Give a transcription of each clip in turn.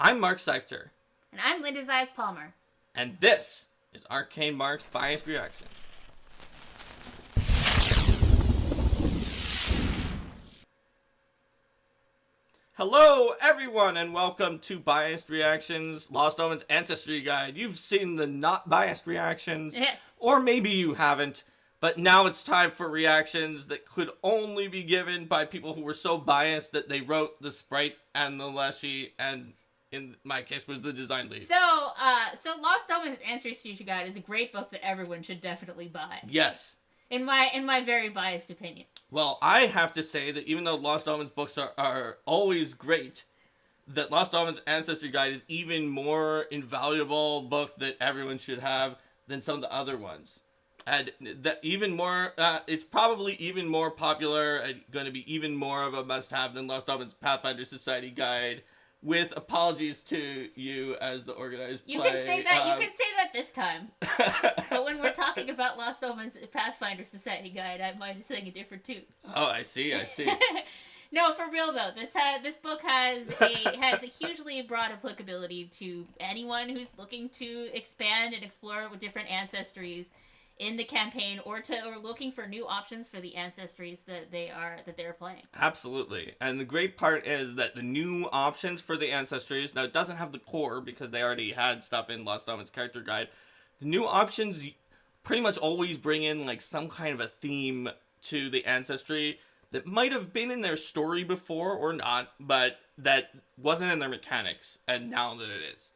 I'm Mark Seifter. And I'm Linda Zayas Palmer. And this is Arcane Mark's Biased Reactions. Hello, everyone, and welcome to Biased Reactions, Lost Omens Ancestry Guide. You've seen the not biased reactions, Yes. Or maybe you haven't, but now it's time for reactions that could only be given by people who were so biased that they wrote the sprite and the Leshy, and in my case was the design lead. So Lost Omens Ancestry Guide is a great book that everyone should definitely buy. Yes. In my very biased opinion. Well, I have to say that even though Lost Omens books are always great, that Lost Omens Ancestry Guide is even more invaluable book that everyone should have than some of the other ones. And that even more, it's probably even more popular and going to be even more of a must-have than Lost Omens Pathfinder Society Guide. With apologies to you as the organized You play. can say that. You can say that this time. But when we're talking about Lost Omens Pathfinder Society Guide, I might sing a different tune. Oh, I see. No, for real though, this book has a hugely broad applicability to anyone who's looking to expand and explore with different ancestries in the campaign, or looking for new options for the ancestries that they're playing. Absolutely. And the great part is that the new options for the ancestries, now it doesn't have the core because they already had stuff in Lost Omens Character Guide. The new options pretty much always bring in like some kind of a theme to the ancestry that might have been in their story before or not, but that wasn't in their mechanics, and now that it is.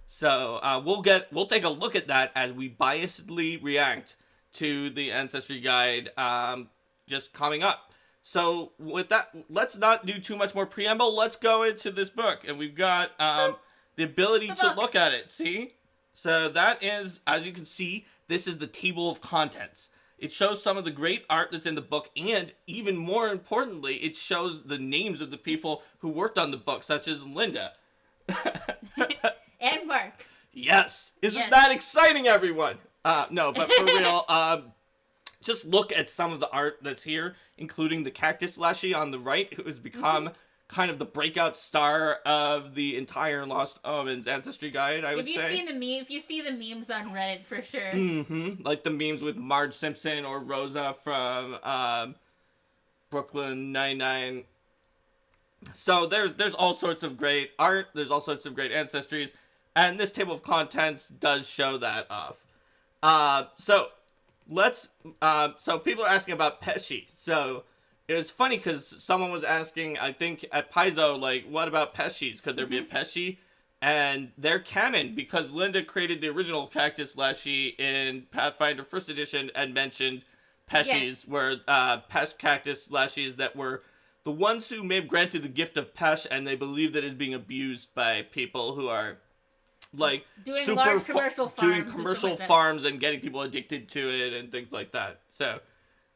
So we'll take a look at that as we biasedly react to the Ancestry Guide just coming up. So with that, let's not do too much more preamble. Let's go into this book, and we've got the ability to look at it. See? So that is, as you can see, this is the table of contents. It shows some of the great art that's in the book, and even more importantly, it shows the names of the people who worked on the book, such as Linda. And Mark. Yes. Isn't that exciting, everyone? No, but for real, just look at some of the art that's here, including the Cactus Leshy on the right, who has become kind of the breakout star of the entire Lost Omens Ancestry Guide, I would say. If you see the memes on Reddit, for sure. Like the memes with Marge Simpson or Rosa from Brooklyn Nine-Nine. So there's all sorts of great art, there's all sorts of great ancestries, and this table of contents does show that off. So people are asking about Pesci. So it was funny because someone was asking, I think at Paizo, like, what about Pesci's? Could there be a Pesci? And they're canon because Linda created the original Cactus Leshy in Pathfinder 1st Edition and mentioned Pesci's, were Pesh Cactus Leshies that were the ones who may have granted the gift of Pesh, and they believe that is being abused by people who are like doing large commercial farms, doing commercial farms and getting people addicted to it and things like that. So,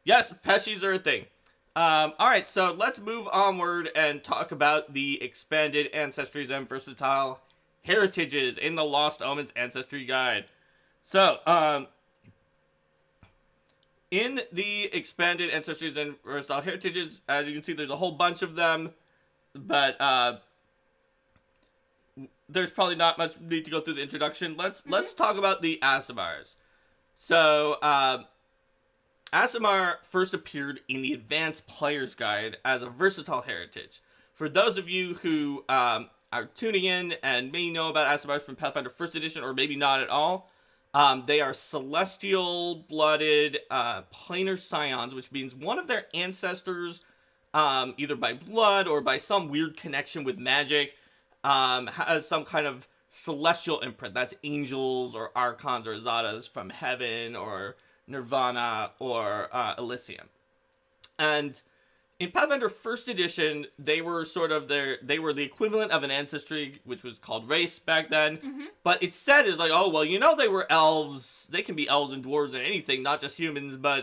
yes, Peshies are a thing. All right, so let's move onward and talk about the expanded ancestries and versatile heritages in the Lost Omens Ancestry Guide. So, in the expanded ancestries and versatile heritages, as you can see, there's a whole bunch of them, but there's probably not much need to go through the introduction. Let's talk about the Aasimars. So, Aasimar first appeared in the Advanced Player's Guide as a versatile heritage. For those of you who are tuning in and may know about Aasimars from Pathfinder 1st Edition, or maybe not at all, they are celestial-blooded planar scions, which means one of their ancestors, either by blood or by some weird connection with magic, has some kind of celestial imprint. That's angels or archons or azatas from heaven or Nirvana or Elysium. And in Pathfinder 1st Edition, they were the equivalent of an ancestry, which was called race back then. But it's said is like, oh, well, they were elves. They can be elves and dwarves and anything, not just humans, but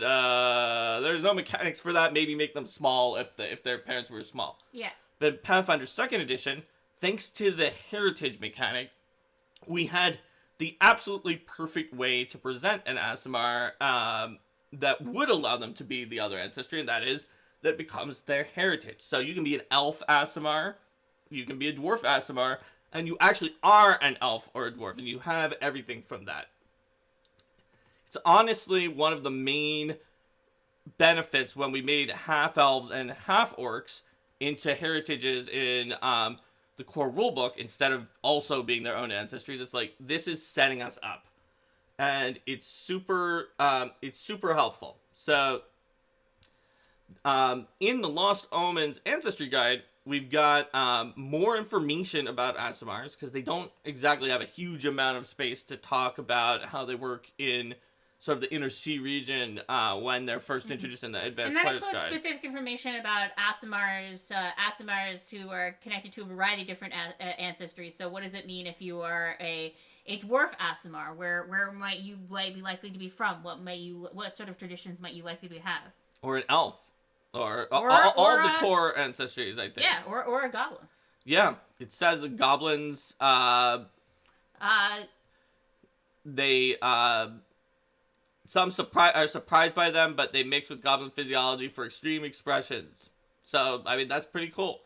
there's no mechanics for that. Maybe make them small if their parents were small. Yeah. But in Pathfinder 2nd Edition, thanks to the heritage mechanic, we had the absolutely perfect way to present an Aasimar that would allow them to be the other ancestry, and that is that it becomes their heritage. So you can be an elf Aasimar, you can be a dwarf Aasimar, and you actually are an elf or a dwarf, and you have everything from that. It's honestly one of the main benefits when we made half-elves and half-orcs into heritages in the core rulebook instead of also being their own ancestries. It's like, this is setting us up. And it's super helpful. So, in the Lost Omens Ancestry Guide, we've got more information about Aasimars, because they don't exactly have a huge amount of space to talk about how they work in sort of the Inner Sea region when they're first introduced in the Advanced Player's Guide. And that includes specific information about Aasimars who are connected to a variety of different ancestries. So what does it mean if you are a dwarf Aasimar? Where might you be likely to be from? What sort of traditions might you likely to have? Or an elf. Or all the core ancestries, I think. Yeah, or a goblin. Yeah, it says the goblins, they, some are surprised by them, but they mix with goblin physiology for extreme expressions. So, I mean, that's pretty cool.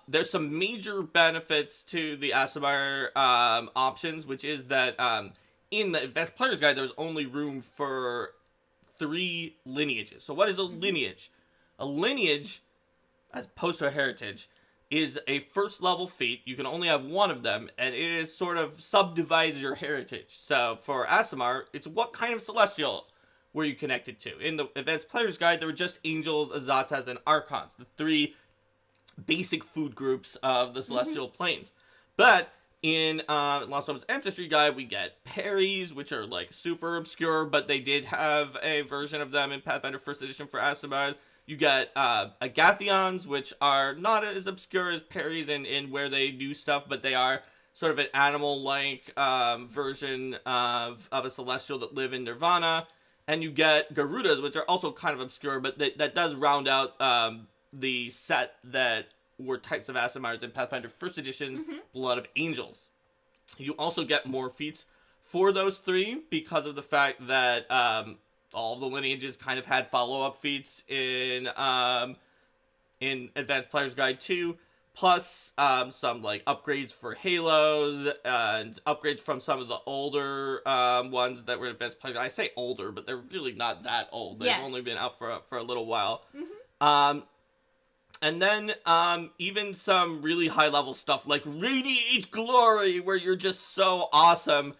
There's some major benefits to the Aasimar options, which is that in the Advanced Player's Guide, there's only room for 3 lineages. So what is a lineage? A lineage, as opposed to a heritage, is a first level feat. You can only have one of them, and it is sort of subdivides your heritage. So for Aasimar, it's what kind of celestial were you connected to? In the Advanced Player's Guide, there were just angels, azatas, and archons, the 3 basic food groups of the celestial planes. But in Lost Omens Ancestry Guide, we get Peris, which are like super obscure, but they did have a version of them in Pathfinder First Edition for Aasimar. You get Agathions, which are not as obscure as Peris in where they do stuff, but they are sort of an animal-like version of a celestial that live in Nirvana. And you get Garudas, which are also kind of obscure, but that does round out the set that were types of Aasimars in Pathfinder First Edition's Blood of Angels. You also get more feats for those 3 because of the fact that all the lineages kind of had follow-up feats in Advanced Player's Guide 2, plus some like upgrades for halos and upgrades from some of the older ones that were in Advanced Player's Guide. I say older, but they're really not that old. They've only been out for a little while. And then even some really high-level stuff like Radiate Glory, where you're just so awesome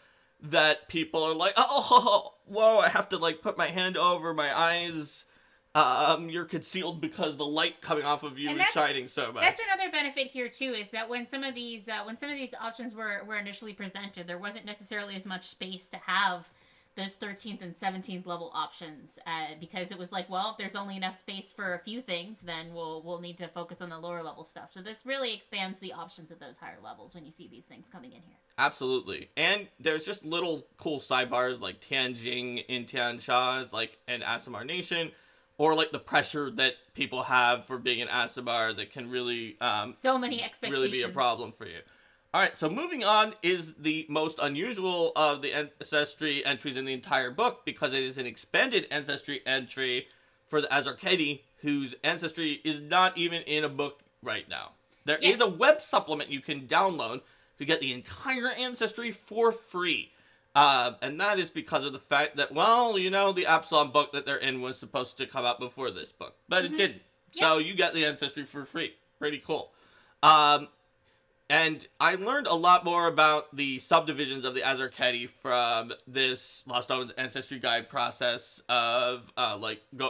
that people are like, oh, whoa, I have to like put my hand over my eyes. You're concealed because the light coming off of you is shining so much. That's another benefit here too, is that when some of these options were initially presented, there wasn't necessarily as much space to have those 13th and 17th level options, because it was like, well, if there's only enough space for a few things, then we'll need to focus on the lower level stuff. So this really expands the options at those higher levels when you see these things coming in here. Absolutely. And there's just little cool sidebars like Tianjing in Tianxia, like an Aasimar nation, or like the pressure that people have for being an Aasimar that can really so many expectations, really be a problem for you. All right, so moving on is the most unusual of the Ancestry entries in the entire book, because it is an expanded Ancestry entry for the Azarkedi, whose Ancestry is not even in a book right now. There is a web supplement you can download to get the entire Ancestry for free. And that is because of the fact that, well, you know, the Absalom book that they're in was supposed to come out before this book, but it didn't. So you get the Ancestry for free. Pretty cool. And I learned a lot more about the subdivisions of the Azarkedi from this Lost Omens Ancestry Guide process of,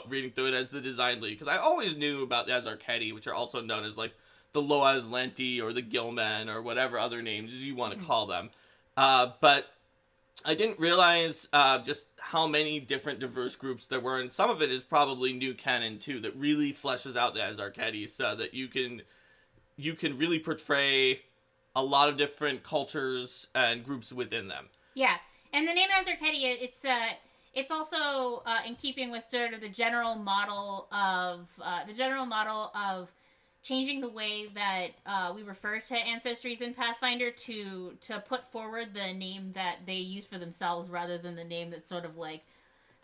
reading through it as the Design League. Because I always knew about the Azarkedi, which are also known as, like, the Loaz Lenti or the Gilmen or whatever other names you want to call them. But I didn't realize just how many different diverse groups there were. And some of it is probably new canon, too, that really fleshes out the Azarkedi so that you can really portray a lot of different cultures and groups within them. Yeah, and the name Azarkedi, it's also in keeping with sort of the general model of changing the way that we refer to ancestries in Pathfinder to put forward the name that they use for themselves rather than the name that's sort of like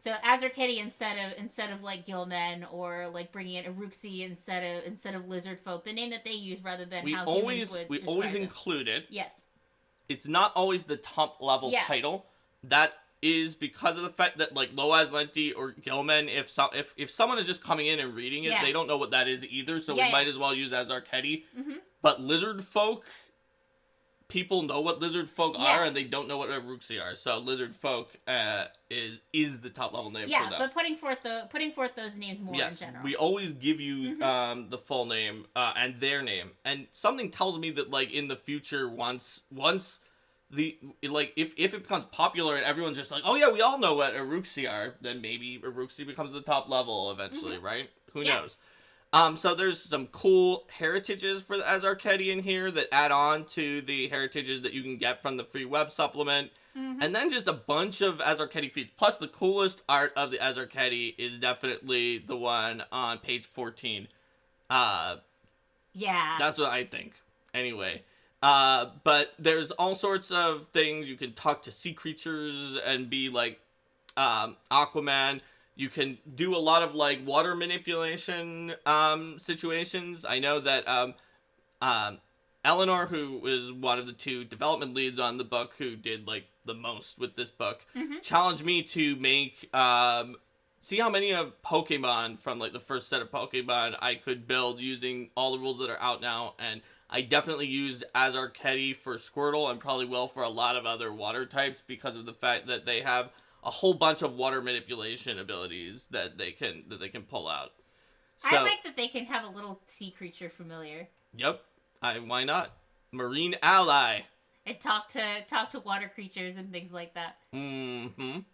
So Azarketi instead of like Gilmen, or like bringing in Eruxi instead of lizard folk, the name that they use rather than We how always humans would we describe always them. include it. Yes. It's not always the top level title. That is because of the fact that like Loaz Lenti or Gilmen, if someone is just coming in and reading it, they don't know what that is either, so we might as well use Azarketi. But lizard folk, people know what lizard folk are, and they don't know what Eruxi are. So lizard folk is the top level name for them. Yeah, but putting forth those names more in general. We always give you the full name and their name. And something tells me that like in the future, once the like if it becomes popular and everyone's just like, oh yeah, we all know what Eruxi are, then maybe Eruxi becomes the top level eventually, right? Who knows? So there's some cool heritages for the Azarketi in here that add on to the heritages that you can get from the free web supplement. And then just a bunch of Azarketi feats. Plus, the coolest art of the Azarketi is definitely the one on page 14. That's what I think. Anyway. But there's all sorts of things. You can talk to sea creatures and be like Aquaman. You can do a lot of like water manipulation situations. I know that Eleanor, who is one of the two development leads on the book, who did like the most with this book, challenged me to make see how many of Pokemon from like the first set of Pokemon I could build using all the rules that are out now. And I definitely used Azarketi for Squirtle, and probably will for a lot of other water types, because of the fact that they have a whole bunch of water manipulation abilities that they can pull out. So, I like that they can have a little sea creature familiar. Yep. Why not? Marine ally. And talk to water creatures and things like that. And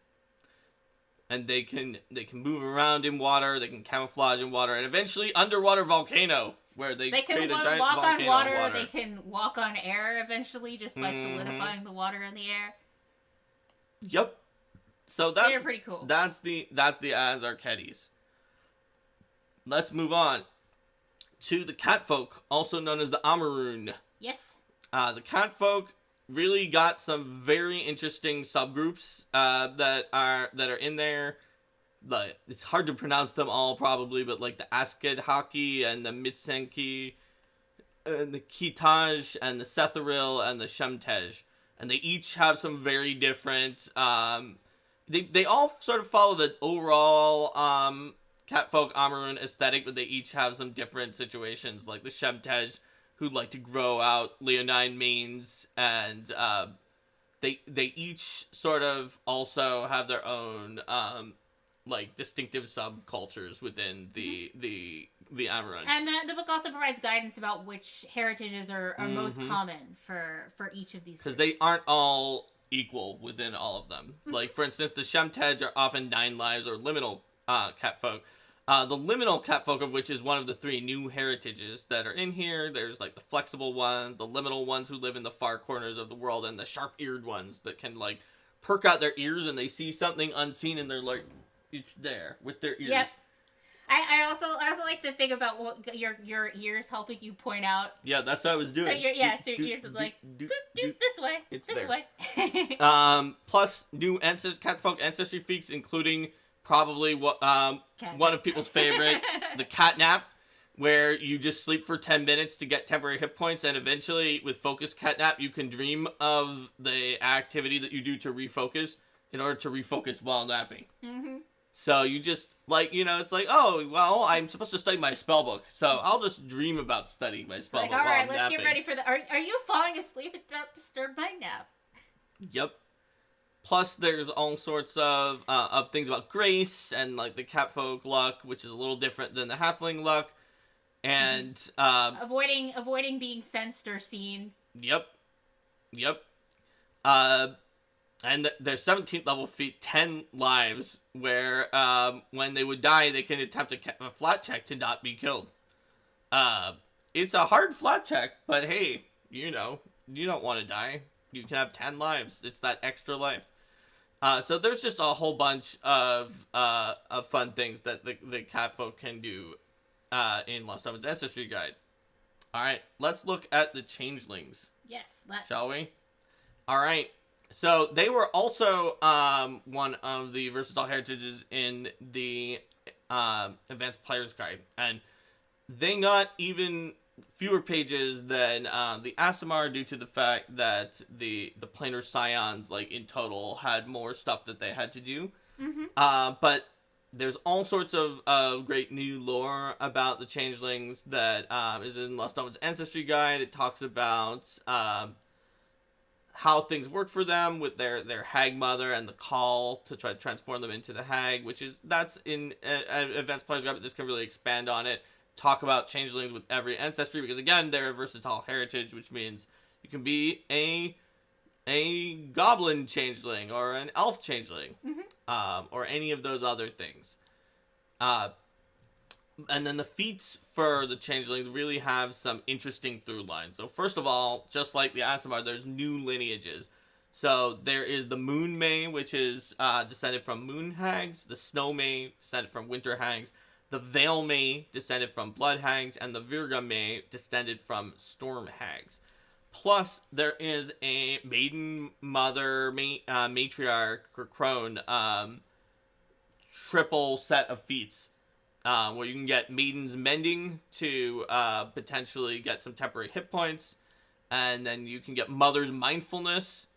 they can move around in water, they can camouflage in water, and eventually underwater volcano, where they can create a giant walk volcano on water, water. They can walk on air eventually just by solidifying the water in the air. Yep. So they're pretty cool. That's the Azarketis. Let's move on to the Catfolk, also known as the Amarune. Yes. The Catfolk really got some very interesting subgroups that are in there. Like, it's hard to pronounce them all probably, but like the Askedhaki and the Mitsenki, and the Kitaj and the Setharil and the Shemtej, and they each have some very different. They all sort of follow the overall Catfolk Amarune aesthetic, but they each have some different situations. Like the Shemtej, who like to grow out leonine manes, and they each sort of also have their own like distinctive subcultures within the Amarune. And the book also provides guidance about which heritages are most common for each of these. Because they aren't all equal within all of them. Like, for instance, the Shemtej are often 9 lives or liminal catfolk. The liminal catfolk, of which is one of the 3 new heritages that are in here. There's like the flexible ones, the liminal ones who live in the far corners of the world, and the sharp-eared ones that can like perk out their ears and they see something unseen and they're like, it's there with their ears. Yep. I also like to think about what your ears helping you point out. Yeah, that's what I was doing. So your ears are like this way. It's this there. way. Plus new catfolk ancestry feats, including probably one of people's favorite, the catnap, where you just sleep for 10 minutes to get temporary hit points, and eventually with focus catnap you can dream of the activity that you do to refocus in order to refocus while napping. So you just, like, it's like, oh, well, I'm supposed to study my spellbook, so I'll just dream about studying my spellbook. Like, all right, let's get ready for the. Are you falling asleep and don't disturb my nap? Yep. Plus, there's all sorts of things about grace and like the catfolk luck, which is a little different than the halfling luck, and avoiding being sensed or seen. Yep. And their 17th level feat, 10 lives, where when they would die, they can attempt a flat check to not be killed. It's a hard flat check, but hey, you don't want to die. You can have 10 lives. It's that extra life. So there's just a whole bunch of fun things that the catfolk can do in Lost Omens Ancestry Guide. All right, let's look at the changelings. Yes, shall we? All right. So they were also one of the versatile heritages in the Advanced Player's Guide, and they got even fewer pages than the Aasimar due to the fact that the planar scions, like, in total had more stuff that they had to do. Mm-hmm. But there's all sorts of great new lore about the changelings that is in Lost Omens Ancestry Guide. It talks about how things work for them with their hag mother and the call to try to transform them into the hag, that's in Advanced Player's Guide, but this can really expand on it. Talk about changelings with every ancestry, because again, they're a versatile heritage, which means you can be a goblin changeling or an elf changeling, or any of those other things. And then the feats for the changelings really have some interesting through lines. So first of all, just like the Aasimar, there's new lineages. So there is the Moon May, which is descended from Moon Hags, the Snow May, descended from Winter Hags, the Veil May, descended from Blood Hags, and the Virga May, descended from Storm Hags. Plus, there is a Maiden Mother Matriarch or Crone triple set of feats, where you can get Maiden's Mending to potentially get some temporary hit points, and then you can get Mother's Mindfulness,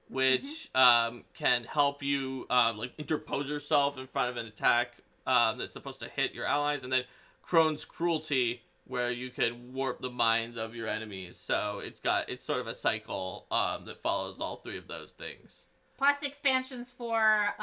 which can help you like interpose yourself in front of an attack that's supposed to hit your allies, and then Crone's Cruelty, where you can warp the minds of your enemies. So it's sort of a cycle that follows all three of those things. Plus expansions for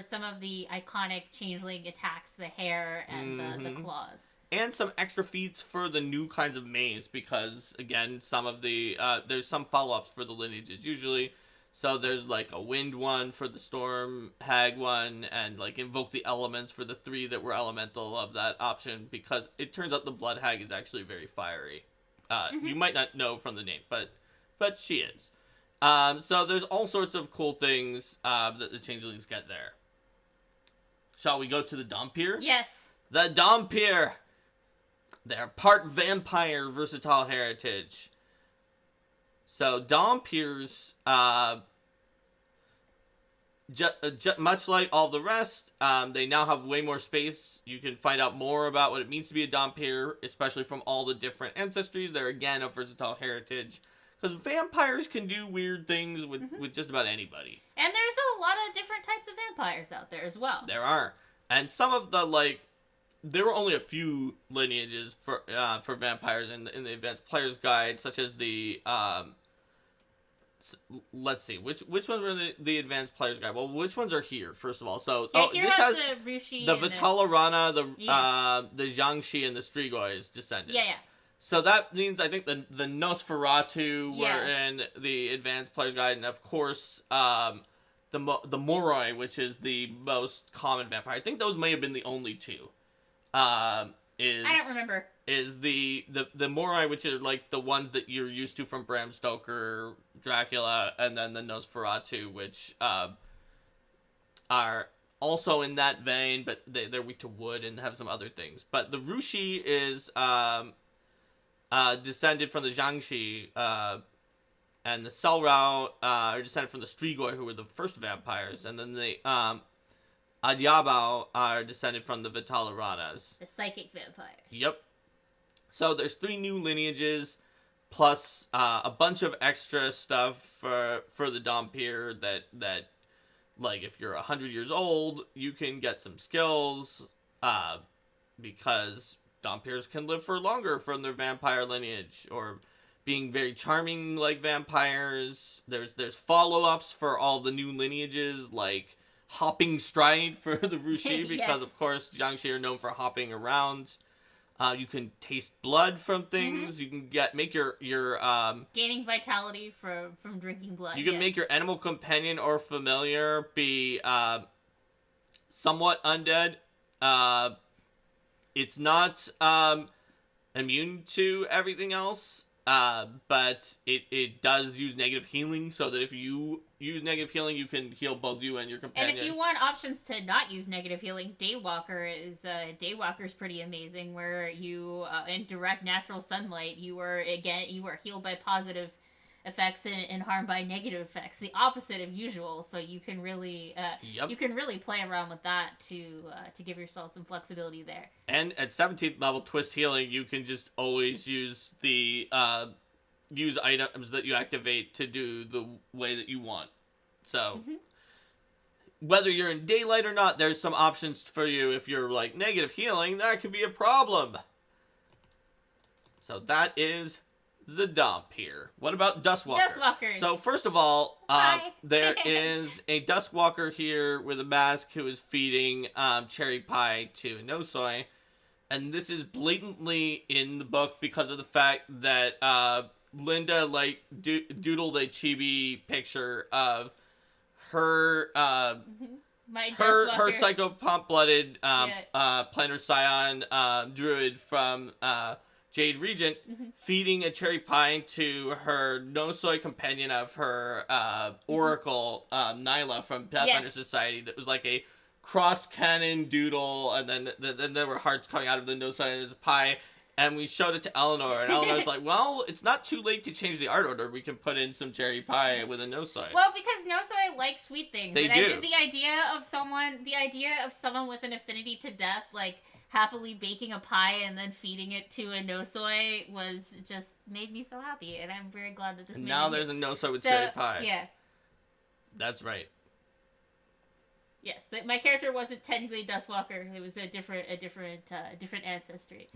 some of the iconic changeling attacks, the hair and the claws. And some extra feats for the new kinds of maze, because again, some of the there's some follow-ups for the lineages usually. So there's like a wind one for the storm hag one, and like invoke the elements for the 3 that were elemental of that option, because it turns out the blood hag is actually very fiery. You might not know from the name, but she is. So there's all sorts of cool things that the changelings get there. Shall we go to the Dhampir? Yes. The Dhampir! They're part vampire versatile heritage. So Dhampirs, much like all the rest, they now have way more space. You can find out more about what it means to be a Dhampir, especially from all the different ancestries. They're again a versatile heritage, because vampires can do weird things with just about anybody. And there's a lot of different types of vampires out there as well. There are. And some of the, there were only a few lineages for vampires in the Advanced Player's Guide, such as the, let's see, which ones were in the Advanced Player's Guide? Well, which ones are here, first of all? So, here this has the Rushi, the Vitalarana, the Jiangxi, and the Strigoi's descendants. Yeah. So that means, I think, the Nosferatu were in the Advanced Player's Guide, and of course, the Moroi, which is the most common vampire. I think those may have been the only 2. I don't remember. Is the Moroi, which are like the ones that you're used to from Bram Stoker, Dracula, and then the Nosferatu, which are also in that vein, but they're weak to wood and have some other things. But the Rushi is descended from the Jiangxi, and the Selrao are descended from the Strigoi, who were the first vampires, and then the Adyabao are descended from the Vitalaranas. The psychic vampires. Yep. So there's 3 new lineages, plus a bunch of extra stuff for the Dhampir that like, if you're 100 years old, you can get some skills, because Dhampirs can live for longer from their vampire lineage, or being very charming like vampires. There's follow-ups for all the new lineages, like Hopping Stride for the Rushi, because of course Jiangxi are known for hopping around. You can taste blood from things. You can make your gaining vitality from drinking blood. You can make your animal companion or familiar be somewhat undead. It's not immune to everything else, but it does use negative healing, so that if you use negative healing, you can heal both you and your companion. And if you want options to not use negative healing, Daywalker's pretty amazing, where you in direct natural sunlight, you are healed by positive effects and harmed by negative effects, the opposite of usual. So you can really you can really play around with that to give yourself some flexibility there. And at 17th level twist healing, you can just always use the use items that you activate to do the way that you want. So whether you're in daylight or not, there's some options for you. If you're like negative healing, that could be a problem. So that is the dump here. What about Dustwalker? Dustwalkers. So first of all, Hi. there is a Dustwalker here with a mask who is feeding cherry pie to Nosoi. And this is blatantly in the book because of the fact that Linda like doodled a chibi picture of her her psychopomp blooded Plantar Scion druid from Jade Regent feeding a cherry pie to her Nosoi companion of her Oracle Nyla from Pathfinder Society that was like a cross cannon doodle, and then there were hearts coming out of the Nosoi as a pie. And we showed it to Eleanor, and Eleanor's like, well, it's not too late to change the art order. We can put in some cherry pie with a Nosoi. Well, because Nosoi likes sweet things. They do. I did the idea of someone with an affinity to death, like, happily baking a pie and then feeding it to a Nosoi was just made me so happy, and I'm very glad that this and made now me... there's a Nosoi with cherry pie. Yeah. That's right. Yes, my character wasn't technically Dustwalker. It was a different ancestry.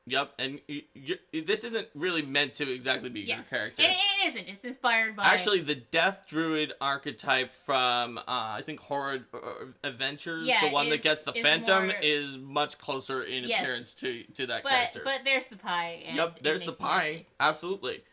Yep, and this isn't really meant to exactly be your character. It isn't. It's inspired by... Actually, the Death Druid archetype from, I think, Horror Adventures, the one that gets the Phantom, is much closer in appearance to that character. But there's the pie. And there's the pie. Absolutely.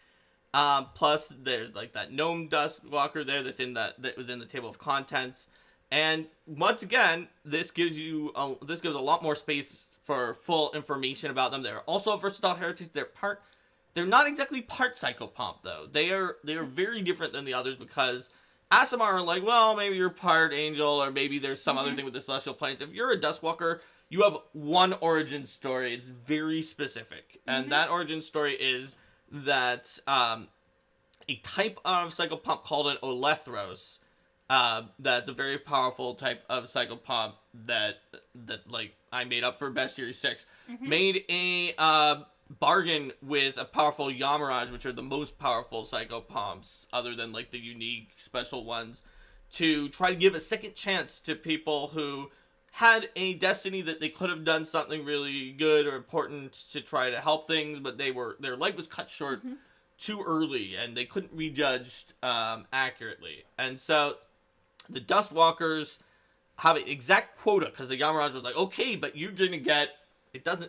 Plus, there's, like, that Gnome Dustwalker there that was in the table of contents. And, once again, this gives a lot more space for full information about them. They're also a versatile heritage. They're not exactly part psychopomp though. They are very different than the others because Aasimar are like, well, maybe you're part angel or maybe there's some other thing with the celestial planes. If you're a Dustwalker, you have one origin story. It's very specific. And that origin story is that a type of psychopomp called an Olethros, that's a very powerful type of psychopomp that like I made up for Bestiary 6, made a bargain with a powerful Yamaraj, which are the most powerful psychopomps, other than like the unique special ones, to try to give a second chance to people who had a destiny that they could have done something really good or important to try to help things, but their life was cut short too early, and they couldn't be judged accurately. And so the Dustwalkers have an exact quota, because the Yamaraj was like, okay, but you're going to get,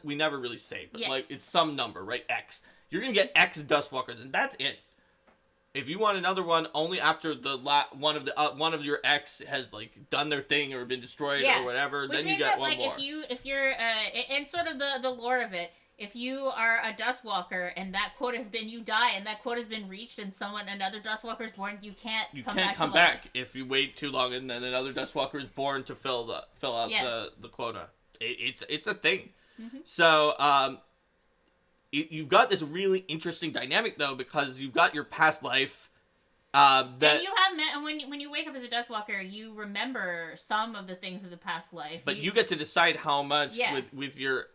we never really say, but like, it's some number, right? X. You're going to get X Dustwalkers, and that's it. If you want another one, only after one of your X has, like, done their thing or been destroyed or whatever, then you get one more. If you're, and sort of the lore of it, if you are a Dustwalker and that quota has been, you die and that quota has been reached and another Dustwalker is born, you can't come back if you wait too long and then another Dustwalker is born to fill out the quota. It's a thing. So you've got this really interesting dynamic though, because you've got your past life. And you have when you wake up as a Dustwalker, you remember some of the things of the past life. But you get to decide how much with your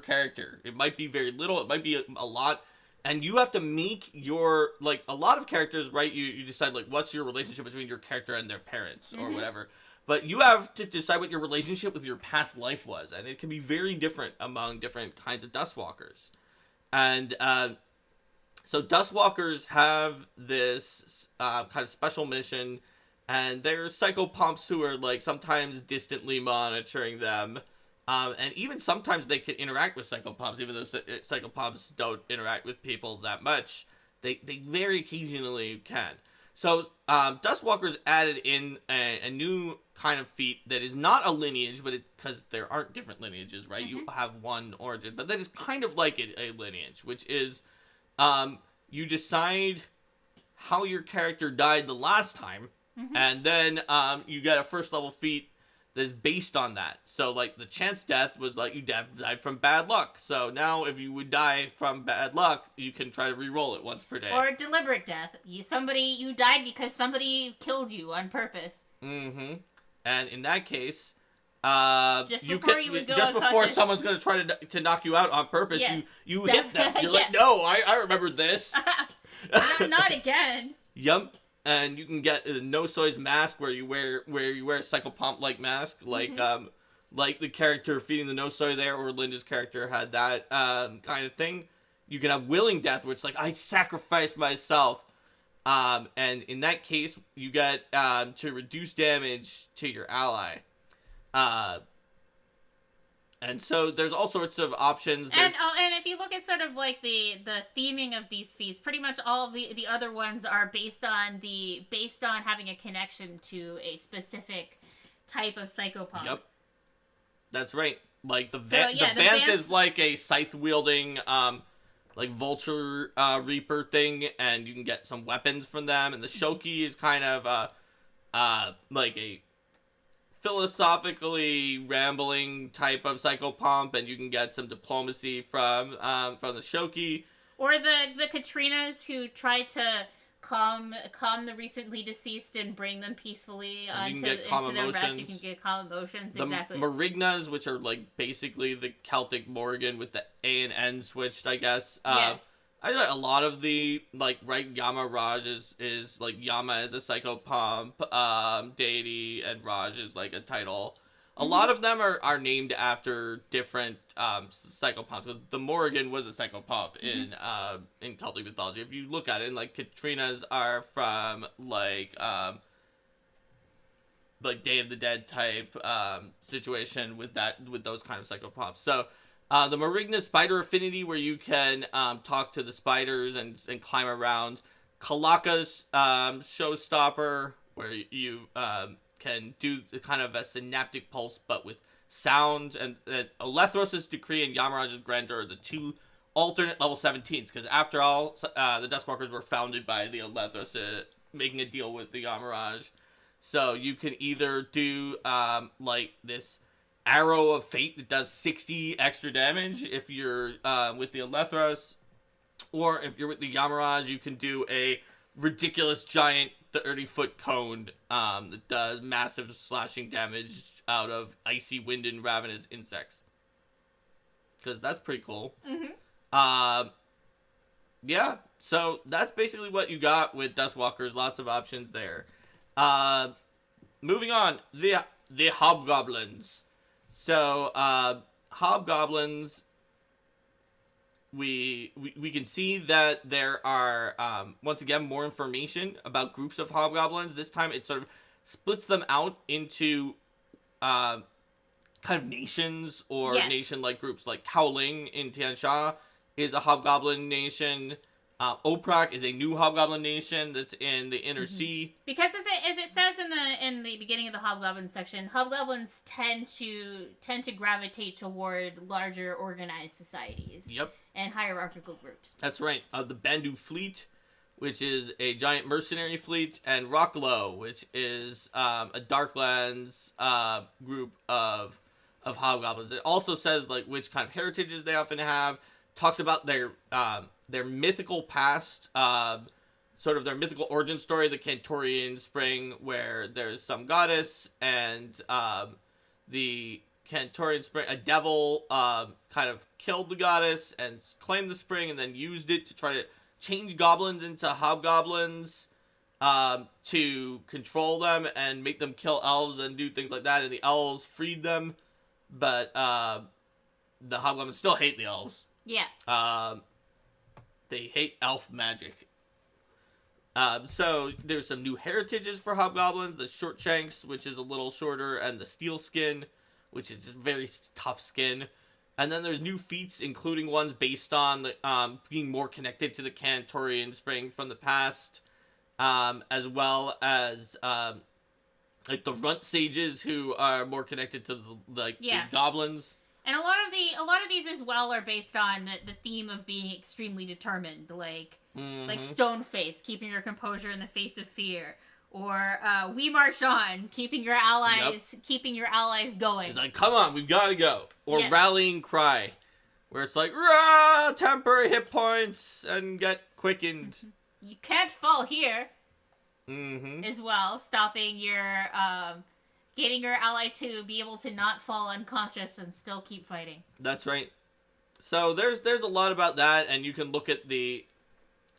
character. It might be very little. It might be a lot, and you have to make your, like, a lot of characters, right? You decide like what's your relationship between your character and their parents or whatever. But you have to decide what your relationship with your past life was, and it can be very different among different kinds of Dustwalkers, and. So Dustwalkers have this kind of special mission, and they're psychopomps who are like sometimes distantly monitoring them, and even sometimes they can interact with psychopomps, even though psychopomps don't interact with people that much. They very occasionally can. So Dustwalkers added in a new kind of feat that is not a lineage, but because there aren't different lineages, right? You have one origin, but that is kind of like a lineage, which is you decide how your character died the last time, and then you get a first level feat that's based on that. So, like, the chance death was, like, you died from bad luck. So now if you would die from bad luck, you can try to re-roll it once per day. Or deliberate death. You died because somebody killed you on purpose. Mm-hmm. And in that case, just before someone's going to try to knock you out on purpose, you hit them. You're like, no, I remember this. Not again. Yep. And you can get a No Soy's mask where you wear a psychopomp like mask, like like the character feeding the No Soy there, or Linda's character had that kind of thing. You can have willing death, which like I sacrificed myself, and in that case you get to reduce damage to your ally, and so there's all sorts of options. And if you look at sort of like the theming of these feats, pretty much all of the other ones are based on having a connection to a specific type of psychopomp. Yep, that's right. Like the Vanth is like a scythe wielding like vulture reaper thing, and you can get some weapons from them. And the Shoki is kind of like a philosophically rambling type of psychopomp, and you can get some diplomacy from the Shoki. Or the Katrinas who try to calm the recently deceased and bring them peacefully into their rest. You can get calm emotions. Exactly. The Marignas, which are like basically the Celtic Morrigan with the A and N switched, I guess. I know a lot of the, like, right, Yama Raj is like, Yama is a psychopomp deity, and Raj is, like, a title. A lot of them are named after different psychopomps. The Morrigan was a psychopomp in Celtic mythology. If you look at it, and, like, Katrinas are from, like Day of the Dead type situation with those kind of psychopomps. So, the Marigna Spider Affinity, where you can talk to the spiders and climb around. Kalaka's Showstopper, where you can do kind of a synaptic pulse, but with sound. And Alethros' Decree and Yamaraj's Grandeur are the two alternate level 17s, because after all, the Duskwalkers were founded by the Alethros making a deal with the Yamaraj. So you can either do like this Arrow of Fate that does 60 extra damage if you're with the Alethros, or if you're with the Yamaraj, you can do a ridiculous giant 30-foot cone that does massive slashing damage out of icy wind and ravenous insects. Because that's pretty cool. Yeah, so that's basically what you got with Dustwalkers. Lots of options there. Moving on, the Hobgoblins. So, Hobgoblins, we can see that there are, once again, more information about groups of Hobgoblins. This time it sort of splits them out into kind of nations or nation-like groups. Like Howling in Tian Sha is a Hobgoblin nation. Oprak is a new Hobgoblin nation that's in the Inner Sea. Because as it says in the beginning of the Hobgoblin section, Hobgoblins tend to gravitate toward larger organized societies. Yep. And hierarchical groups. That's right. The Bandu Fleet, which is a giant mercenary fleet, and Rocklow, which is a Darklands group of Hobgoblins. It also says like which kind of heritages they often have. Talks about their mythical past, sort of their mythical origin story, the Cantorian Spring, where there's some goddess, and the Cantorian Spring, a devil kind of killed the goddess and claimed the spring, and then used it to try to change goblins into hobgoblins to control them and make them kill elves and do things like that, and the elves freed them, but the hobgoblins still hate the elves. Yeah. They hate elf magic. So there's some new heritages for hobgoblins. The Short Shanks, which is a little shorter, and the Steel Skin, which is just very tough skin. And then there's new feats, including ones based on the, being more connected to the Cantorian Spring from the past, as well as like the Runt Sages, who are more connected to the goblins. And a lot of these as well are based on the theme of being extremely determined, like Stoneface, keeping your composure in the face of fear, Or we march on, keeping your allies going. It's like, come on, we've got to go. Or yes. rallying cry, where it's like, rah, temporary hit points and get quickened. You can't fall here. Mm-hmm. As well, stopping your getting your ally to be able to not fall unconscious and still keep fighting. That's right. So there's a lot about that, and you can look at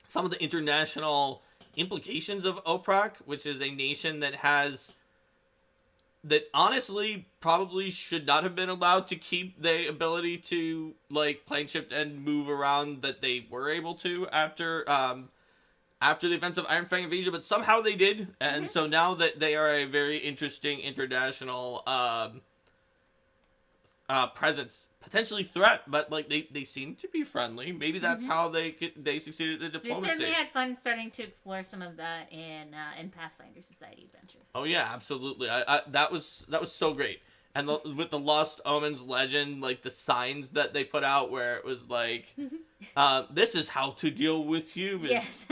some of the international implications of Oprak, which is a nation that honestly probably should not have been allowed to keep the ability to like plane shift and move around that they were able to after the events of Iron Fang invasion, but somehow they did, and so now that they are a very interesting international presence, potentially threat, but like they seem to be friendly. Maybe that's how they succeeded at the diplomacy. They certainly had fun starting to explore some of that in Pathfinder Society adventures. Oh yeah, absolutely. I that was so great. And with the Lost Omens legend, like the signs that they put out where it was like, this is how to deal with humans. Yes.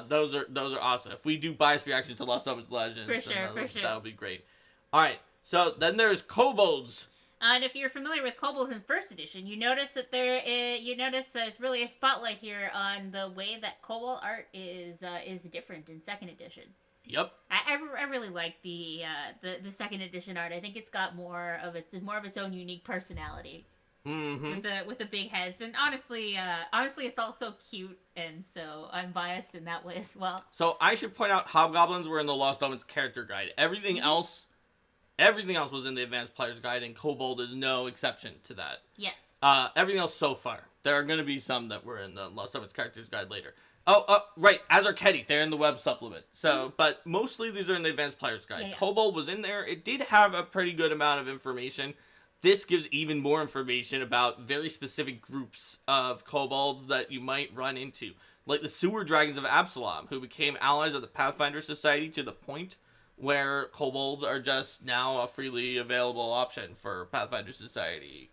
Those are awesome. If we do bias reactions to Lost Omens legends, for sure, that'll be great. All right. So then there's kobolds. And if you're familiar with kobolds in first edition, you notice that there's really a spotlight here on the way that kobold art is different in second edition. Yep. I really like the second edition art. I think it's got more of its own unique personality. Mm-hmm. With the big heads, and honestly it's also cute, and so I'm biased in that way as well. So I should point out hobgoblins were in the Lost Omens character guide. Everything else was in the advanced player's guide, and kobold is no exception to that. Yes. Everything else so far. There are going to be some that were in the Lost Omens characters guide later. Oh, right. Azarketi, they're in the web supplement. So, but mostly these are in the advanced player's guide. Yeah. Kobold was in there. It did have a pretty good amount of information. This gives even more information about very specific groups of kobolds that you might run into. Like the sewer dragons of Absalom, who became allies of the Pathfinder Society to the point where kobolds are just now a freely available option for Pathfinder Society.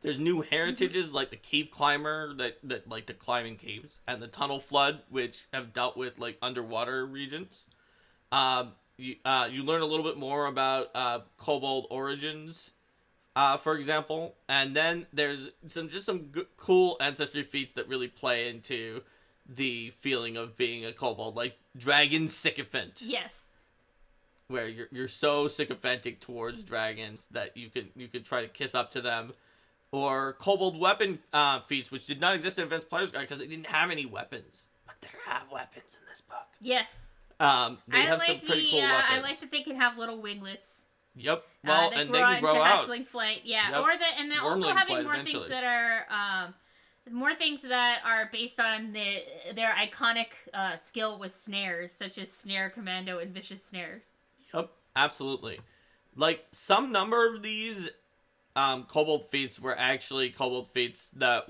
There's new heritages like the cave climber that like to climb in caves, and the tunnel flood, which have dealt with like underwater regions. You learn a little bit more about kobold origins, for example, and then there's some cool ancestry feats that really play into the feeling of being a kobold, like dragon sycophant. Yes. Where you're so sycophantic towards dragons that you can try to kiss up to them. Or kobold weapon feats, which did not exist in Advanced Player's Guide because they didn't have any weapons. But they have weapons in this book. Yes. They have some pretty cool weapons. I like that they can have little winglets. Yep. Well, and they can grow out. Hatchling flight, yeah. Yep. And they're also having more things that are based on their iconic skill with snares, such as Snare Commando and Vicious Snares. Yep, absolutely. Like some number of these kobold feats were actually kobold feats that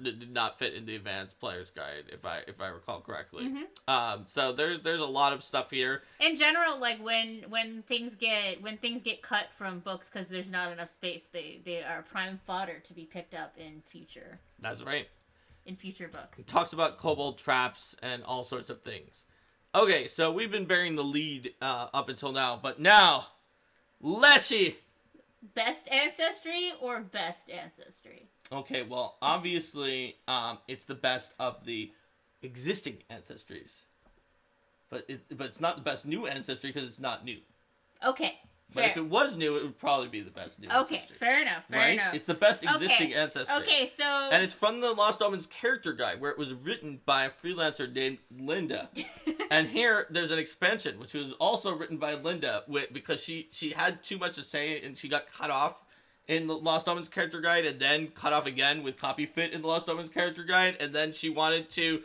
did not fit in the Advanced Player's Guide, if I recall correctly. Mm-hmm. So there's a lot of stuff here. In general, like when things get cut from books because there's not enough space, they are prime fodder to be picked up in future. That's right. In future books. It talks about kobold traps and all sorts of things. Okay, so we've been bearing the lead up until now, but now, Leshy. Best ancestry or best ancestry? Okay, well, obviously, it's the best of the existing ancestries, but it's not the best new ancestry because it's not new. Okay, but if it was new, it would probably be the best new ancestry. Okay, fair enough. It's the best existing ancestry. Okay, so and it's from the Lost Omens character guide, where it was written by a freelancer named Linda. And here, there's an expansion, which was also written by Linda, because she had too much to say, and she got cut off in the Lost Omens character guide, and then cut off again with copy fit in the Lost Omens character guide, and then she wanted to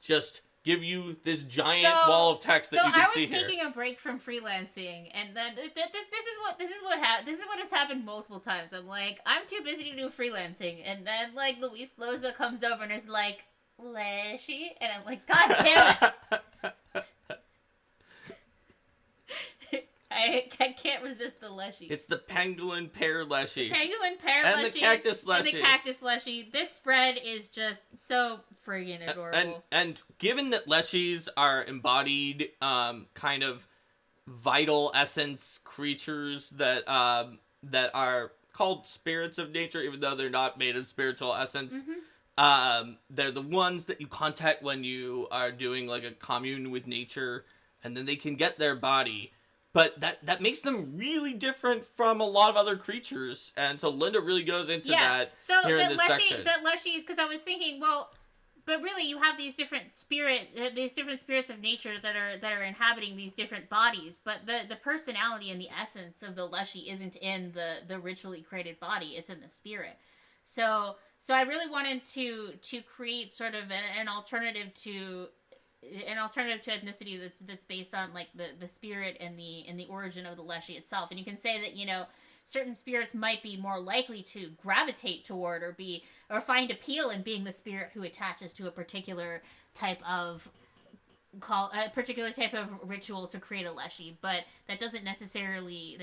just give you this giant wall of text that you can see here. So I was taking a break from freelancing, and then this is what has happened multiple times. I'm like, I'm too busy to do freelancing, and then like Luis Loza comes over and is like, Leshy, and I'm like, God damn it. I can't resist the Leshy. It's the pangolin pear Leshy. Pangolin pear and Leshy. The cactus Leshy. And the cactus Leshy. This spread is just so friggin' adorable. And given that leshies are embodied, kind of vital essence creatures that that are called spirits of nature, even though they're not made of spiritual essence. They're the ones that you contact when you are doing like a commune with nature, and then they can get their body. But that makes them really different from a lot of other creatures, and so Linda really goes into that here in this section. The leshies, because I was thinking, well, but really you have these different spirits of nature that are inhabiting these different bodies, but the personality and the essence of the leshy isn't in the ritually created body; it's in the spirit. So I really wanted to create sort of an alternative to ethnicity that's based on like the spirit and the origin of the leshy itself. And you can say that, you know, certain spirits might be more likely to gravitate toward or find appeal in being the spirit who attaches to a particular type of ritual to create a leshy, but that doesn't necessarily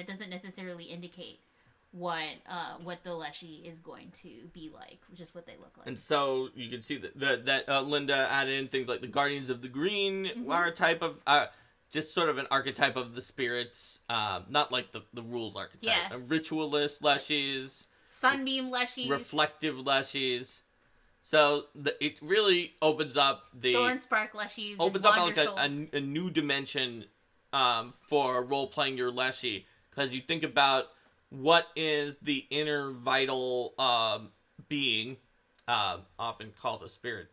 indicate what the leshy is going to be like, just what they look like. And so you can see that Linda added in things like the Guardians of the Green are a type of just sort of an archetype of the spirits, not like the rules archetype. Yeah. Ritualist leshies, sunbeam leshies, reflective leshies. So it really opens up the Thornspark leshies, opens up like a new dimension for role playing your leshy, because you think about what is the inner vital being, often called a spirit,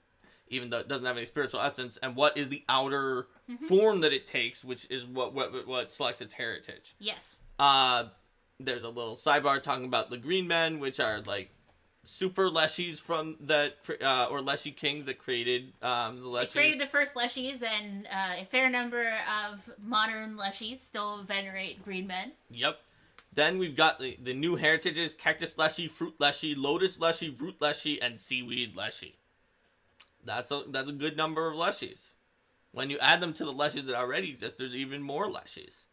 even though it doesn't have any spiritual essence, and what is the outer form that it takes, which is what selects its heritage. Yes. There's a little sidebar talking about the Green Men, which are like super leshies from that, or leshy kings that created the leshies. They created the first leshies, and a fair number of modern leshies still venerate Green Men. Yep. Then we've got the new heritages: Cactus Leshy, Fruit Leshy, Lotus Leshy, Root Leshy, and Seaweed Leshy. That's a good number of leshies. When you add them to the leshies that already exist, there's even more leshies.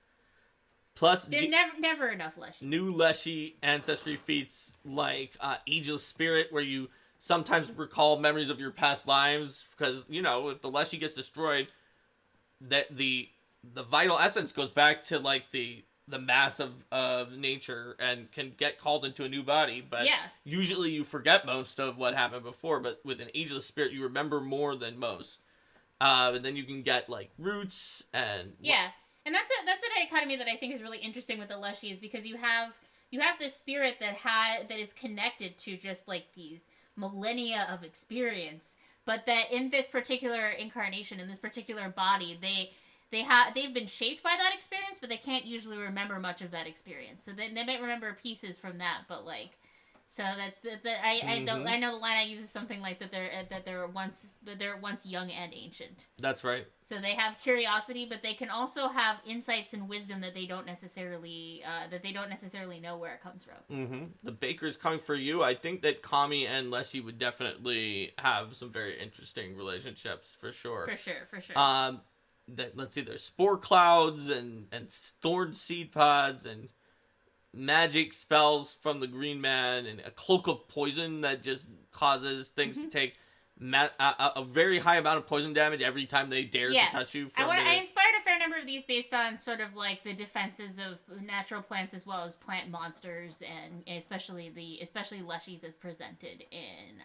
Plus, there's never enough leshies. New leshy ancestry feats like Ageless Spirit, where you sometimes recall memories of your past lives, because, you know, if the leshy gets destroyed, the vital essence goes back to like the mass of nature and can get called into a new body, but usually you forget most of what happened before, but with an Ageless Spirit you remember more than most. And then you can get like roots and and that's a dichotomy that I think is really interesting with the leshies, because you have this spirit that is connected to just like these millennia of experience, but that in this particular incarnation, in this particular body, they've been shaped by that experience, but they can't usually remember much of that experience. So they might remember pieces from that, but like, so I know the line I use is something like that they're once young and ancient. That's right. So they have curiosity, but they can also have insights and wisdom that they don't necessarily know where it comes from. The baker's coming for you. I think that Kami and Leshy would definitely have some very interesting relationships for sure. For sure. Let's see, there's spore clouds and stored seed pods and magic spells from the Green Man and a cloak of poison that just causes things to take a very high amount of poison damage every time they dare to touch you. I inspired a fair number of these based on sort of like the defenses of natural plants as well as plant monsters, and especially leshies as presented in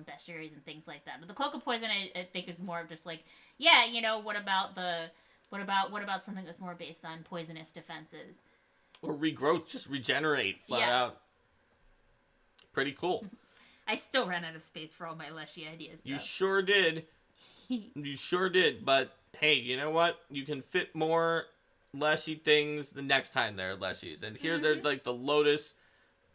bestiaries and things like that. But the cloak of poison I think is more of just like, what about something that's more based on poisonous defenses? Or regrowth, just regenerate flat out. Pretty cool. I still ran out of space for all my leshy ideas, though. You sure did. You sure did. But hey, you know what? You can fit more leshy things the next time there are leshies. And here there's like the lotus,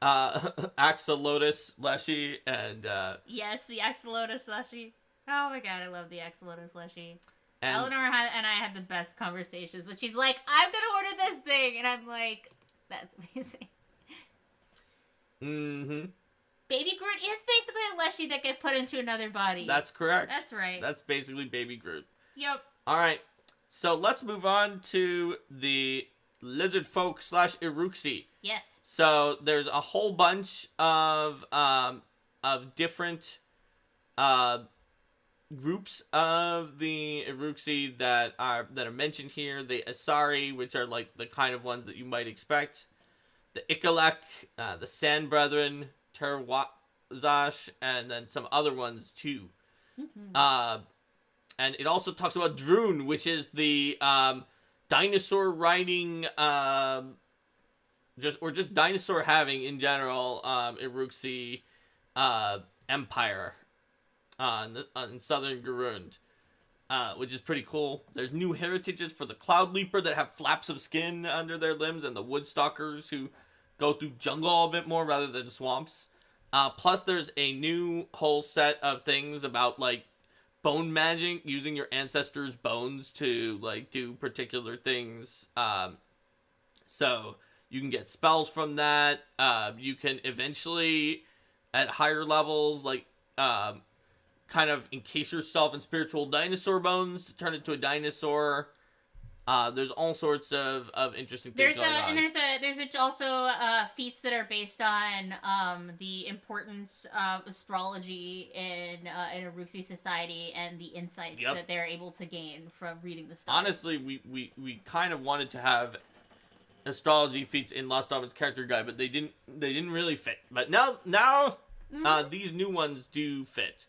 axolotus leshy, and yes, the axolotus leshy. Oh my god, I love the axolotus leshy. And Eleanor and I had the best conversations, but she's like, I'm gonna order this thing, and I'm like, that's amazing. Baby Groot is basically a leshy that gets put into another body. That's correct. That's right. That's basically Baby Groot. Yep. Alright, so let's move on to the lizard folk / Iruxi. Yes. So there's a whole bunch of different groups of the Iruxi that are mentioned here. The Asari, which are like the kind of ones that you might expect. The Ikalek, the Sand Brethren, Terwazash, and then some other ones too. And it also talks about Droon, which is the dinosaur riding, just dinosaur having in general, Iruxi empire in southern Garund, which is pretty cool. There's new heritages for the Cloud Leaper that have flaps of skin under their limbs, and the Woodstalkers who go through jungle a bit more rather than swamps. Plus, there's a new whole set of things about like bone magic, using your ancestors' bones to like do particular things. So you can get spells from that. You can eventually, at higher levels, like kind of encase yourself in spiritual dinosaur bones to turn into a dinosaur. There's all sorts of interesting things going on. And there's also feats that are based on the importance of astrology in Iruxi society and the insights that they're able to gain from reading the stars. Honestly, we kind of wanted to have astrology feats in Lost Omens character guide, but they didn't really fit. But now these new ones do fit.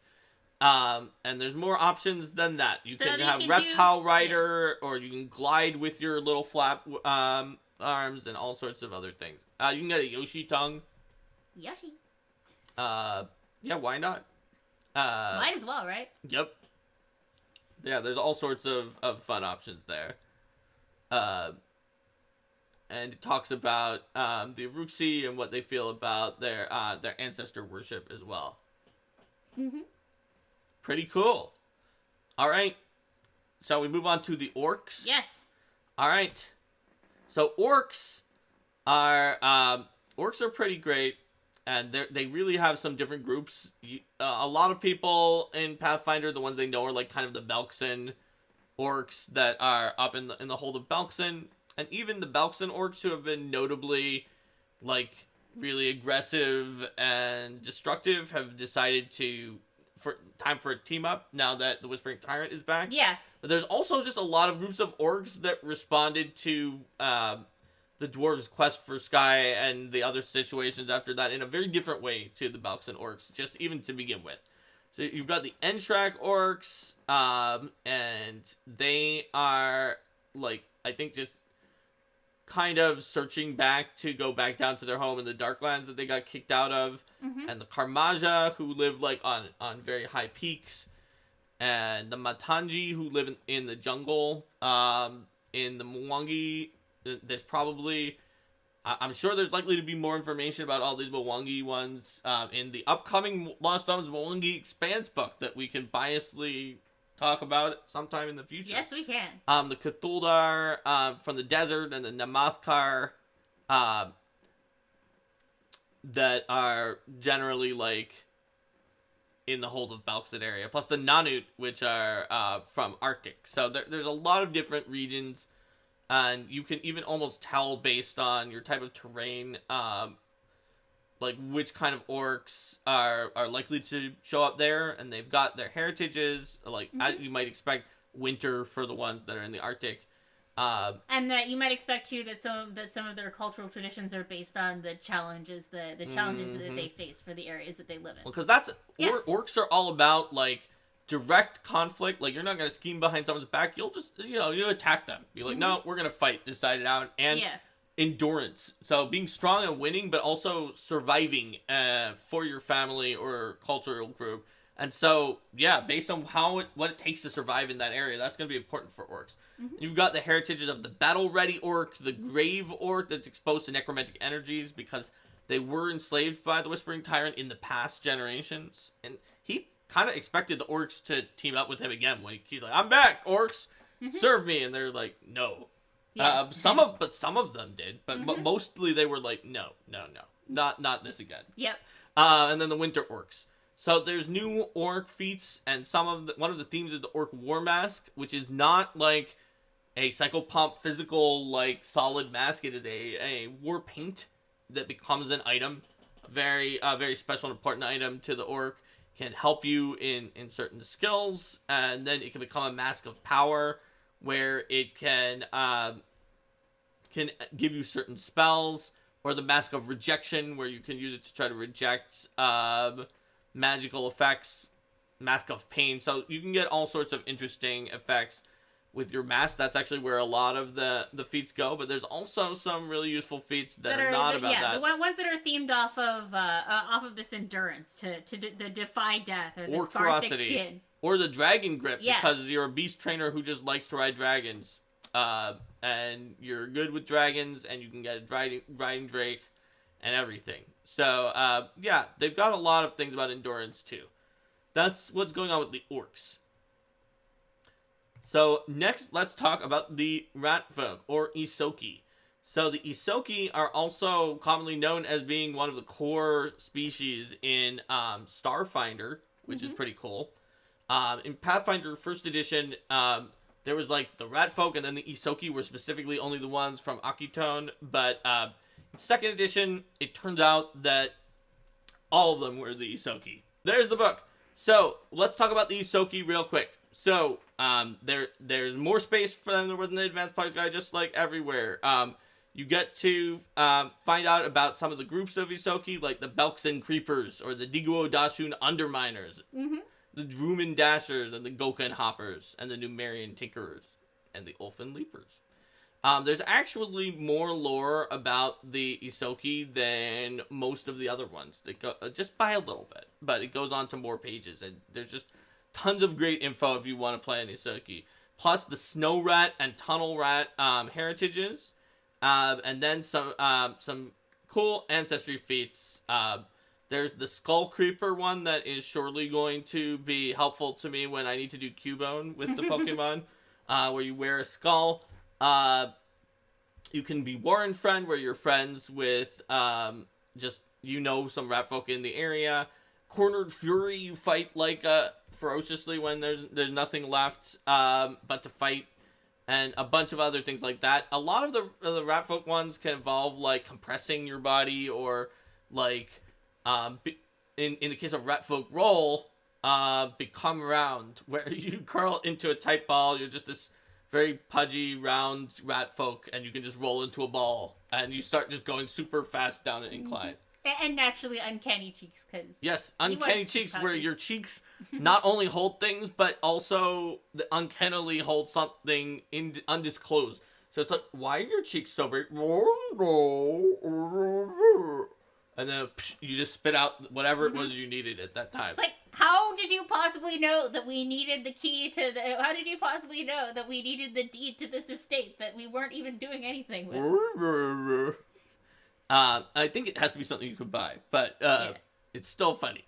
And there's more options than that. You can have Reptile Rider, or you can glide with your little flap arms, and all sorts of other things. You can get a Yoshi tongue. Yoshi. Yeah, why not? Might as well, right? Yep. Yeah, there's all sorts of fun options there. And it talks about the Iruxi and what they feel about their ancestor worship as well. Pretty cool. All right. Shall we move on to the orcs? Yes. All right. So orcs are pretty great, and they really have some different groups. A lot of people in Pathfinder, the ones they know are like kind of the Belkzen orcs that are up in the hold of Belkzen, and even the Belkzen orcs who have been notably like really aggressive and destructive have decided to time for a team up now that the Whispering Tyrant is back. Yeah. But there's also just a lot of groups of orcs that responded to the dwarves' quest for Sky and the other situations after that in a very different way to the Belkzen orcs, just even to begin with. So you've got the Enshrak orcs, and they are, like, I think just kind of searching back to go back down to their home in the Darklands that they got kicked out of. And the Karmaja, who live like on very high peaks, and the Matanji, who live in the jungle. In the Mwangi, there's probably I'm sure there's likely to be more information about all these Mwangi ones in the upcoming Lost Omens Mwangi Expanse book that we can biasly talk about sometime in the future. Yes, we can. The Cthulhar from the desert, and the Namathkar that are generally like in the hold of Belkzen area, plus the Nanut, which are from Arctic. So there's a lot of different regions, and you can even almost tell based on your type of terrain, like which kind of orcs are likely to show up there, and they've got their heritages, like as you might expect, winter for the ones that are in the Arctic. And that you might expect too that some of their cultural traditions are based on the challenges that they face for the areas that they live in. Well, because that's orcs are all about like direct conflict. Like, you're not gonna scheme behind someone's back. You'll just you attack them. Be like, no, we're gonna fight, decide it out, and endurance. So being strong and winning, but also surviving for your family or cultural group. And so, yeah, based on what it takes to survive in that area, that's going to be important for orcs. You've got the heritages of the battle-ready orc, the grave orc that's exposed to necromantic energies because they were enslaved by the Whispering Tyrant in the past generations. And he kind of expected the orcs to team up with him again when he's like, I'm back, orcs, serve me. And they're like, no. Yeah. Some of them did, but mostly they were like, no, not this again. Yep. And then the winter orcs. So there's new orc feats, and one of the themes is the orc war mask, which is not like a psychopomp physical like solid mask. It is a war paint that becomes an item, very special and important item to the orc. can help you in certain skills, and then it can become a Mask of Power, where it can give you certain spells, or the Mask of Rejection, where you can use it to try to reject magical effects, Mask of Pain. So you can get all sorts of interesting effects with your mask. That's actually where a lot of the feats go, but there's also some really useful feats that are not about that. The ones that are themed off of this endurance to the defy death, or the scar thick skin, or the dragon grip, because you're a beast trainer who just likes to ride dragons, and you're good with dragons, and you can get a riding drake and everything. So yeah, they've got a lot of things about endurance too. That's what's going on with the orcs. So next, let's talk about the rat folk, or Isoki. So the Isoki are also commonly known as being one of the core species in Starfinder, which is pretty cool. In Pathfinder 1st edition, there was like the rat folk, and then the Isoki were specifically only the ones from Akitone. But in 2nd edition, it turns out that all of them were the Isoki. There's the book. So let's talk about the Isoki real quick. So there's more space for them than there was in the Advanced Player's Guide, just like everywhere. You get to find out about some of the groups of Isoki, like the Belkzen Creepers, or the Diguo Dashun Underminers, the Drumin Dashers, and the Goken Hoppers, and the Numerian Tinkerers, and the Ulfin Leapers. There's actually more lore about the Isoki than most of the other ones. They go, just by a little bit, but it goes on to more pages, and there's just tons of great info if you want to play an Isoki. Plus the Snow Rat and Tunnel Rat heritages, and then some cool Ancestry feats. There's the Skull Creeper one that is surely going to be helpful to me when I need to do Cubone with the Pokemon, where you wear a skull. You can be Warren Friend, where you're friends with some rat folk in the area. Cornered Fury, you fight like ferociously when there's nothing left but to fight, and a bunch of other things like that. A lot of the rat folk ones can involve like compressing your body, or like in the case of rat folk roll, become round, where you curl into a tight ball. You're just this very pudgy round rat folk, and you can just roll into a ball, and you start just going super fast down an incline. And naturally uncanny cheeks, because yes, uncanny cheeks, where your cheeks not only hold things, but also uncannily hold something undisclosed. So it's like, why are your cheeks so big? And then you just spit out whatever it was you needed at that time. It's like, how did you possibly know that we needed the key to the... How did you possibly know that we needed the deed to this estate that we weren't even doing anything with? I think it has to be something you could buy, but it's still funny.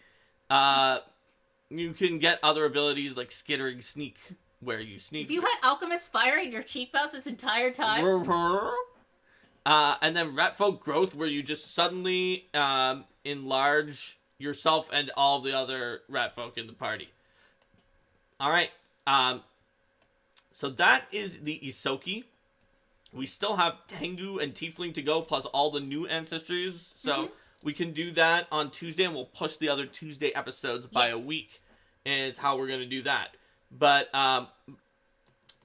You can get other abilities like Skittering Sneak, where you sneak. If you had Alchemist Fire in your cheek mouth this entire time... and then Ratfolk Growth, where you just suddenly enlarge yourself and all the other Ratfolk in the party. Alright, so that is the Isoki. We still have Tengu and Tiefling to go, plus all the new ancestries. So we can do that on Tuesday, and we'll push the other Tuesday episodes by a week, is how we're going to do that. But,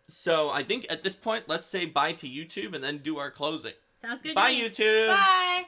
so I think at this point, let's say bye to YouTube and then do our closing. Sounds good Bye, to me. YouTube! Bye!